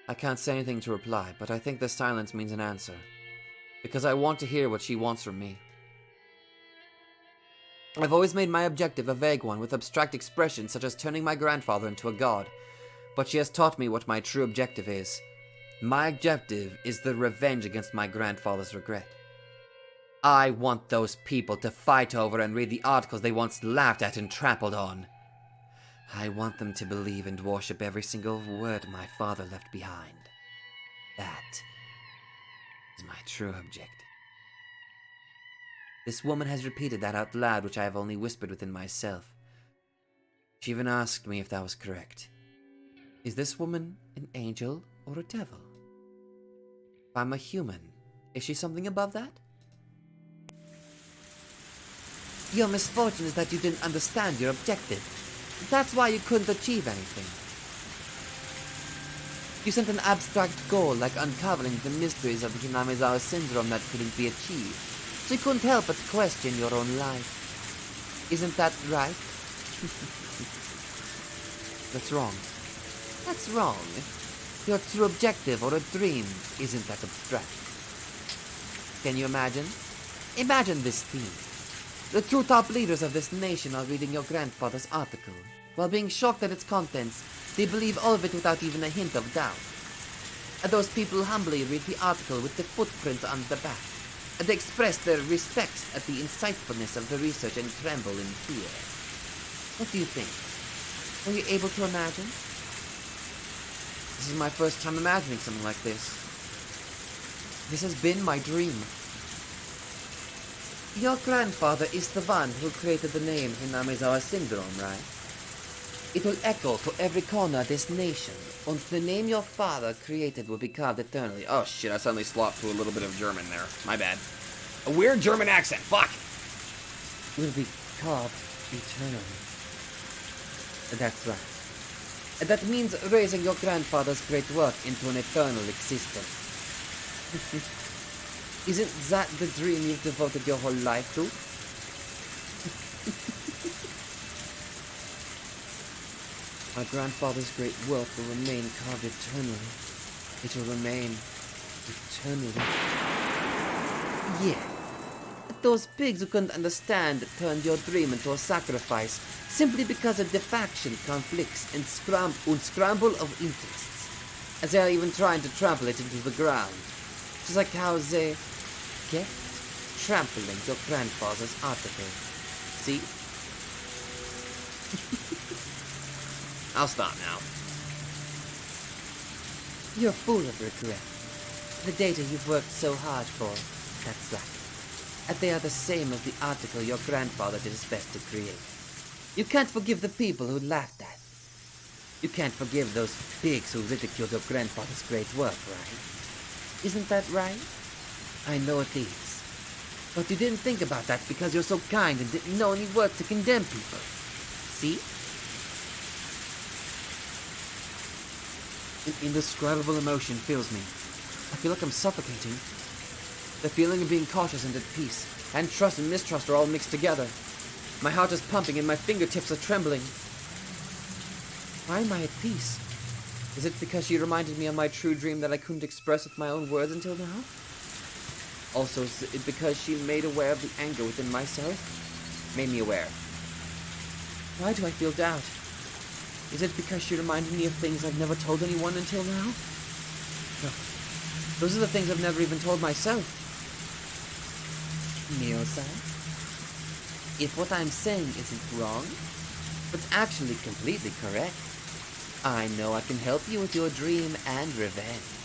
I can't say anything to reply, but I think the silence means an answer. Because I want to hear what she wants from me. I've always made my objective a vague one with abstract expressions such as turning my grandfather into a god, but she has taught me what my true objective is. My objective is the revenge against my grandfather's regret. I want those people to fight over and read the articles they once laughed at and trampled on. I want them to believe and worship every single word my father left behind. That is my true objective. This woman has repeated that out loud, which I have only whispered within myself. She even asked me if that was correct. Is this woman an angel or a devil? If I'm a human, is she something above that? Your misfortune is that you didn't understand your objective. That's why you couldn't achieve anything. You set an abstract goal like uncovering the mysteries of the Hinamizawa syndrome that couldn't be achieved, so you couldn't help but question your own life. Isn't that right? That's wrong. That's wrong. Your true objective or a dream isn't that abstract. Can you imagine? Imagine this scene. The two top leaders of this nation are reading your grandfather's article. While being shocked at its contents, they believe all of it without even a hint of doubt. And those people humbly read the article with the footprints on the back, and they express their respects at the insightfulness of the research and tremble in fear. What do you think? Are you able to imagine? This is my first time imagining something like this. This has been my dream. Your grandfather is the one who created the name Hinamizawa syndrome, right? It will echo to every corner of this nation, and the name your father created will be carved eternally. Oh shit, I suddenly slopped to a little bit of German there. My bad. A weird German accent, fuck! Will be carved eternally. That's right. And that means raising your grandfather's great work into an eternal existence. Isn't that the dream you've devoted your whole life to? My grandfather's great work will remain carved eternally. It will remain eternally. Yeah. Those pigs who couldn't understand turned your dream into a sacrifice simply because a defaction conflicts and scramble of interests, as they are even trying to trample it into the ground. Just like how they kept trampling your grandfather's article. See? I'll stop now. You're full of regret. The data you've worked so hard for, that's right. And they are the same as the article your grandfather did his best to create. You can't forgive the people who laughed at. You can't forgive those pigs who ridiculed your grandfather's great work, right? Isn't that right? I know it is. But you didn't think about that because you're so kind and didn't know any words to condemn people. See? An indescribable emotion fills me. I feel like I'm suffocating. The feeling of being cautious and at peace, and trust and mistrust are all mixed together. My heart is pumping and my fingertips are trembling. Why am I at peace? Is it because she reminded me of my true dream that I couldn't express with my own words until now? Also, is it because she made aware of the anger within myself? Made me aware. Why do I feel doubt? Is it because she reminded me of things I've never told anyone until now? No. Those are the things I've never even told myself. Mio-san? If what I'm saying isn't wrong, but actually completely correct, I know I can help you with your dream and revenge.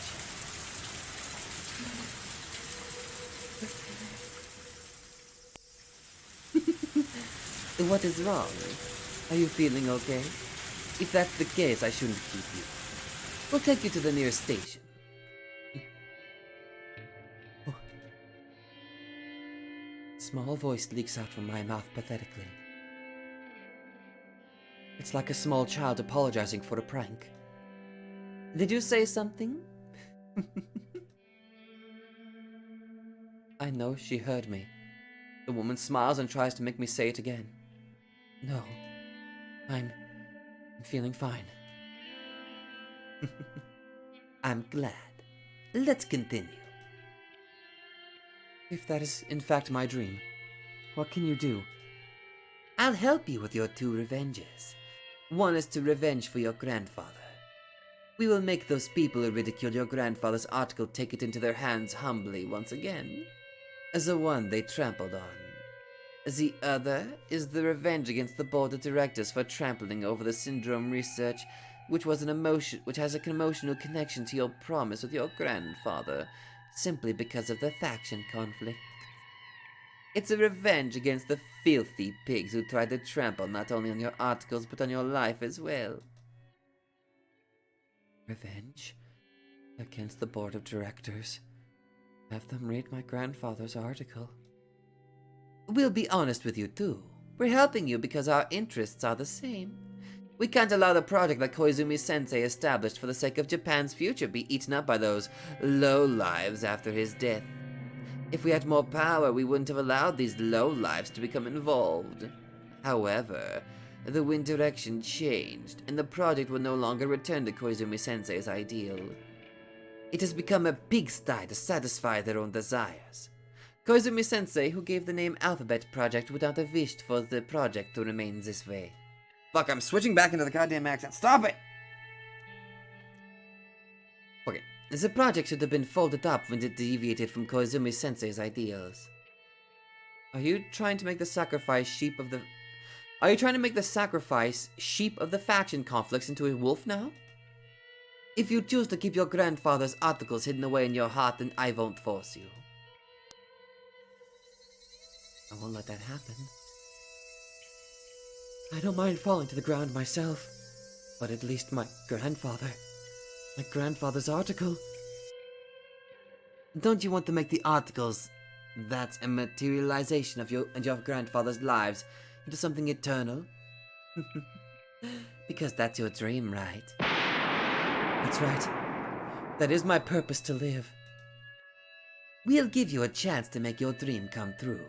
What is wrong? Are you feeling okay? If that's the case, I shouldn't keep you. We'll take you to the nearest station. Oh. Small voice leaks out from my mouth pathetically. It's like a small child apologizing for a prank. Did you say something? I know she heard me. The woman smiles and tries to make me say it again. No, I'm feeling fine. I'm glad. Let's continue. If that is in fact my dream, what can you do? I'll help you with your 2 revenges. One is to revenge for your grandfather. We will make those people who ridicule your grandfather's article take it into their hands humbly once again, as the one they trampled on. The other is the revenge against the board of directors for trampling over the syndrome research, which has an emotional connection to your promise with your grandfather, simply because of the faction conflict. It's a revenge against the filthy pigs who tried to trample not only on your articles but on your life as well. Revenge against the board of directors. Have them read my grandfather's article. We'll be honest with you too. We're helping you because our interests are the same. We can't allow the project that Koizumi-sensei established for the sake of Japan's future be eaten up by those lowlives after his death. If we had more power, we wouldn't have allowed these lowlives to become involved. However, the wind direction changed, and the project will no longer return to Koizumi-sensei's ideal. It has become a pigsty to satisfy their own desires. Koizumi-sensei, who gave the name Alphabet Project, would not have wished for the project to remain this way. Fuck, I'm switching back into the goddamn accent. Stop it! Okay, the project should have been folded up when it deviated from Koizumi-sensei's ideals. Are you trying to make the sacrifice sheep of the... Are you trying to make the sacrifice sheep of the faction conflicts into a wolf now? If you choose to keep your grandfather's articles hidden away in your heart, then I won't force you. I won't let that happen. I don't mind falling to the ground myself, but at least my grandfather's article. Don't you want to make the articles that's a materialization of your and your grandfather's lives into something eternal? Because that's your dream, right? That's right. That is my purpose to live. We'll give you a chance to make your dream come true.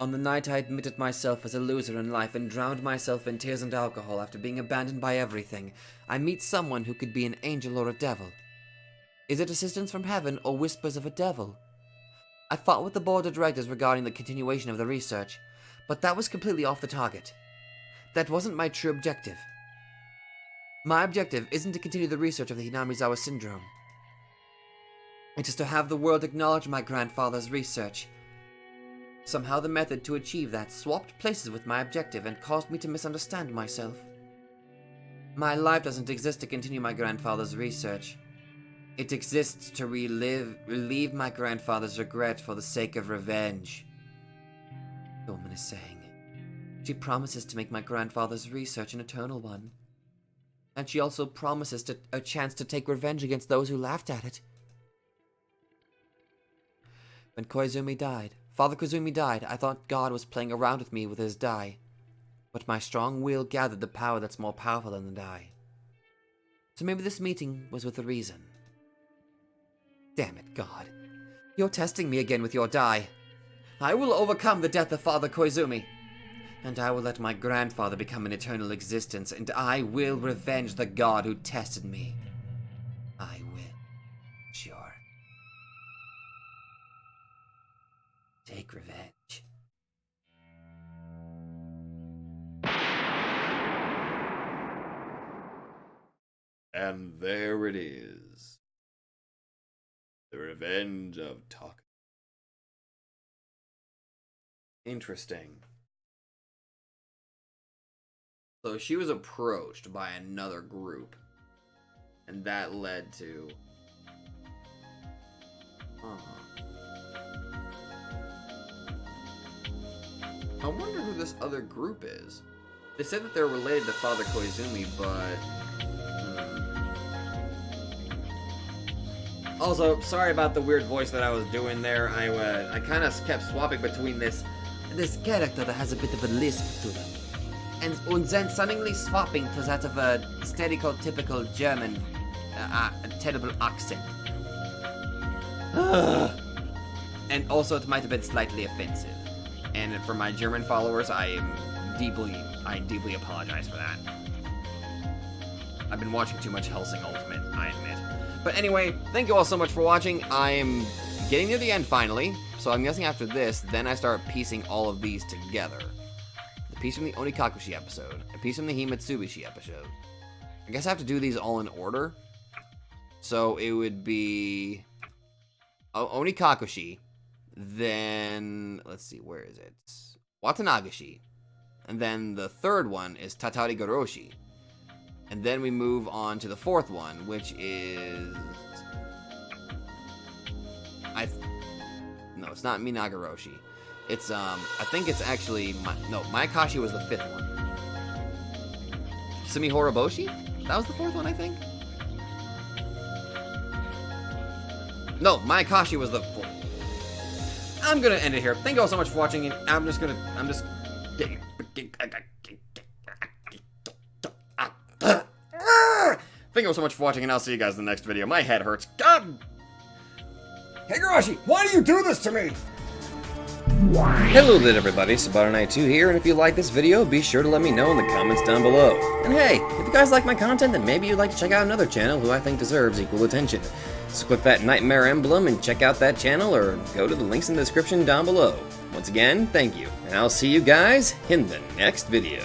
On the night I admitted myself as a loser in life and drowned myself in tears and alcohol after being abandoned by everything, I meet someone who could be an angel or a devil. Is it assistance from heaven or whispers of a devil? I fought with the board of directors regarding the continuation of the research, but that was completely off the target. That wasn't my true objective. My objective isn't to continue the research of the Hinamizawa syndrome. It is to have the world acknowledge my grandfather's research. Somehow the method to achieve that swapped places with my objective and caused me to misunderstand myself. My life doesn't exist to continue my grandfather's research. It exists to relieve my grandfather's regret for the sake of revenge. The woman is saying. She promises to make my grandfather's research an eternal one. And she also promises a chance to take revenge against those who laughed at it. When Father Koizumi died, I thought God was playing around with me with his die. But my strong will gathered the power that's more powerful than the die. So maybe this meeting was with a reason. Damn it, God. You're testing me again with your die. I will overcome the death of Father Koizumi. And I will let my grandfather become an eternal existence, and I will revenge the God who tested me. I will. Sure. Take revenge. And there it is. The Revenge of Taka. Interesting. So she was approached by another group, and that led to... I wonder who this other group is. They said that they're related to Father Koizumi, but... Also, sorry about the weird voice that I was doing there. I kind of kept swapping between this character that has a bit of a lisp to them, and then suddenly swapping to that of a stereotypical German, terrible accent. And also, it might have been slightly offensive. And for my German followers, I deeply apologize for that. I've been watching too much Hellsing Ultimate, I admit. But anyway, thank you all so much for watching. I'm getting near the end finally, So I'm guessing after this, then I start piecing all of these together. The piece from the Onikakushi episode, a piece from the Himatsubishi episode. I guess I have to do these all in order. So it would be Onikakushi, then, let's see, where is it? Watanagashi. And then the third one is Tatarigoroshi. And then we move on to the fourth one, which is... No, it's not Minagaroshi. It's, I think it's actually... Mayakashi was the fifth one. Sumihoroboshi? That was the fourth one, I think? No, Mayakashi was the fourth. I'm gonna end it here. Thank you all so much for watching, and I'm just... Thank you all so much for watching, and I'll see you guys in the next video. My head hurts. God! Higurashi, why do you do this to me? Hello there everybody, Sabato92 here, and if you like this video, be sure to let me know in the comments down below. And hey, if you guys like my content, then maybe you'd like to check out another channel who I think deserves equal attention. So click that nightmare emblem and check out that channel, or go to the links in the description down below. Once again, thank you, and I'll see you guys in the next video.